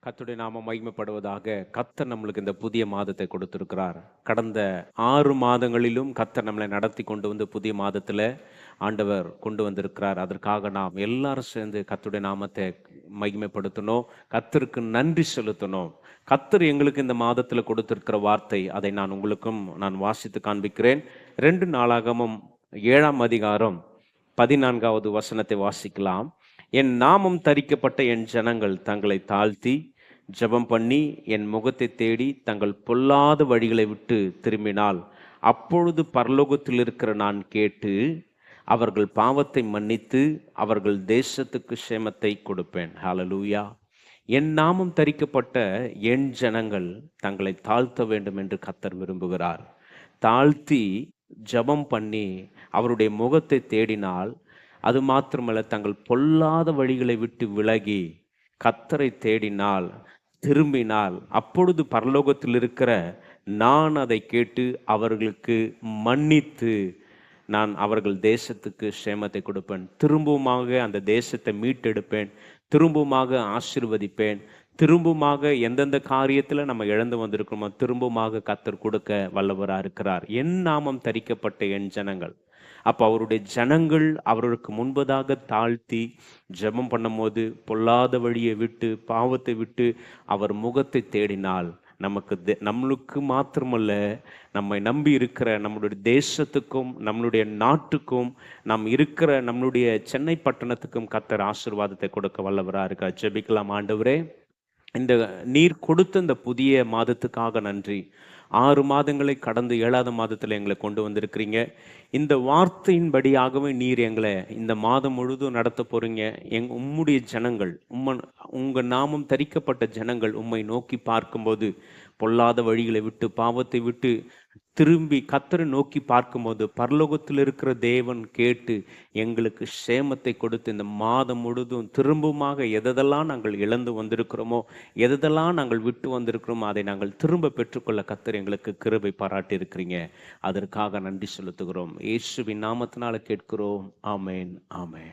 கர்த்தருடைய நாமம் மகிமைப்படுவதாக. கர்த்தர் நம்மளுக்கு இந்த புதிய மாதத்தை கொடுத்திருக்கிறார். கடந்த 6 மாதங்களிலும் கர்த்தர் நம்மளை நடத்தி கொண்டு வந்து புதிய மாதத்தில் ஆண்டவர் கொண்டு வந்திருக்கிறார். அதற்காக நாம் எல்லாரும் சேர்ந்து கர்த்தருடைய நாமத்தை மகிமைப்படுத்தணும், கர்த்தருக்கு நன்றி செலுத்தணும். கர்த்தர் எங்களுக்கு இந்த மாதத்தில் கொடுத்திருக்கிற வார்த்தை, அதை நான் வாசித்து காண்பிக்கிறேன். 2 நாளாகமம் 7ஆம் அதிகாரம் 14வது வசனத்தை வாசிக்கலாம். என் நாமம் தரிக்கப்பட்ட என் ஜனங்கள் தங்களை தாழ்த்தி ஜெபம் பண்ணி என் முகத்தை தேடி தங்கள் பொல்லாத வழிகளை விட்டு திரும்பினால், அப்பொழுது பரலோகத்தில் இருக்கிற நான் கேட்டு அவர்கள் பாவத்தை மன்னித்து அவர்கள் தேசத்துக்கு சேமத்தை கொடுப்பேன். ஹல்லேலூயா. என் நாமம் தரிக்கப்பட்ட என் ஜனங்கள் தங்களை தாழ்த்த வேண்டும் என்று கர்த்தர் விரும்புகிறார். தாழ்த்தி ஜெபம் பண்ணி அவருடைய முகத்தை தேடினால், அது மாத்திரமல்ல, தங்கள் பொல்லாத வழிகளை விட்டு விலகி கர்த்தரை தேடினால், திரும்பினால், அப்பொழுது பரலோகத்தில் இருக்கிற நான் அதை கேட்டு அவர்களுக்கு மன்னித்து நான் அவர்கள் தேசத்துக்கு சேமத்தை கொடுப்பேன். திரும்பவுமாக அந்த தேசத்தை மீட்டெடுப்பேன், திரும்பவுமாக ஆசீர்வதிப்பேன், திரும்பவுமாக எந்தெந்த காரியத்தில் நம்ம இழந்து வந்திருக்கிறோமோ திரும்பவுமாக கர்த்தர் கொடுக்க வல்லவராக இருக்கிறார். என் நாமம் தரிக்கப்பட்ட என் ஜனங்கள். அப்போ அவருடைய ஜனங்கள் அவருக்கு முன்பதாக தாழ்த்தி ஜெபம் பண்ணும்போது பொல்லாத வழியை விட்டு பாவத்தை விட்டு அவர் முகத்தை தேடினால், நம்மளுக்கு மாத்திரமல்ல, நம்மை நம்பி இருக்கிற நம்மளுடைய தேசத்துக்கும் நம்மளுடைய நாட்டுக்கும் நாம் இருக்கிற நம்மளுடைய சென்னை பட்டணத்துக்கும் கர்த்தர் ஆசீர்வாதத்தை கொடுக்க வல்லவராக இருக்கார். ஜெபிக்கலாம். ஆண்டவரே, இந்த நீர் கொடுத்த இந்த புதிய மாதத்துக்காக நன்றி. 6 மாதங்களை கடந்து 7வது மாதத்தில் எங்களை கொண்டு வந்திருக்கிறீங்க. இந்த வார்த்தையின்படியாகவே நீர் எங்களை இந்த மாதம் முழுதும் நடத்த போறீங்க. உம்முடைய ஜனங்கள், உங்க நாமம் தரிக்கப்பட்ட ஜனங்கள் உம்மை நோக்கி பார்க்கும்போது பொல்லாத வழிகளை விட்டு பாவத்தை விட்டு திரும்பி கர்த்தரை நோக்கி பார்க்கும்போது பரலோகத்தில் இருக்கிற தேவன் கேட்டு எங்களுக்கு சேமத்தை கொடுத்து இந்த மாதம் முழுதும் திரும்பமாக எதெல்லாம் நாங்கள் இழந்து வந்திருக்கிறோமோ, எதெல்லாம் நாங்கள் விட்டு வந்திருக்கிறோமோ, அதை நாங்கள் திரும்ப பெற்றுக்கொள்ள கர்த்தர் எங்களுக்கு கிருபை பாராட்டி இருக்கிறீங்க. அதற்காக நன்றி செலுத்துகிறோம். இயேசுவின் நாமத்தினால கேட்கிறோம். ஆமேன், ஆமேன்.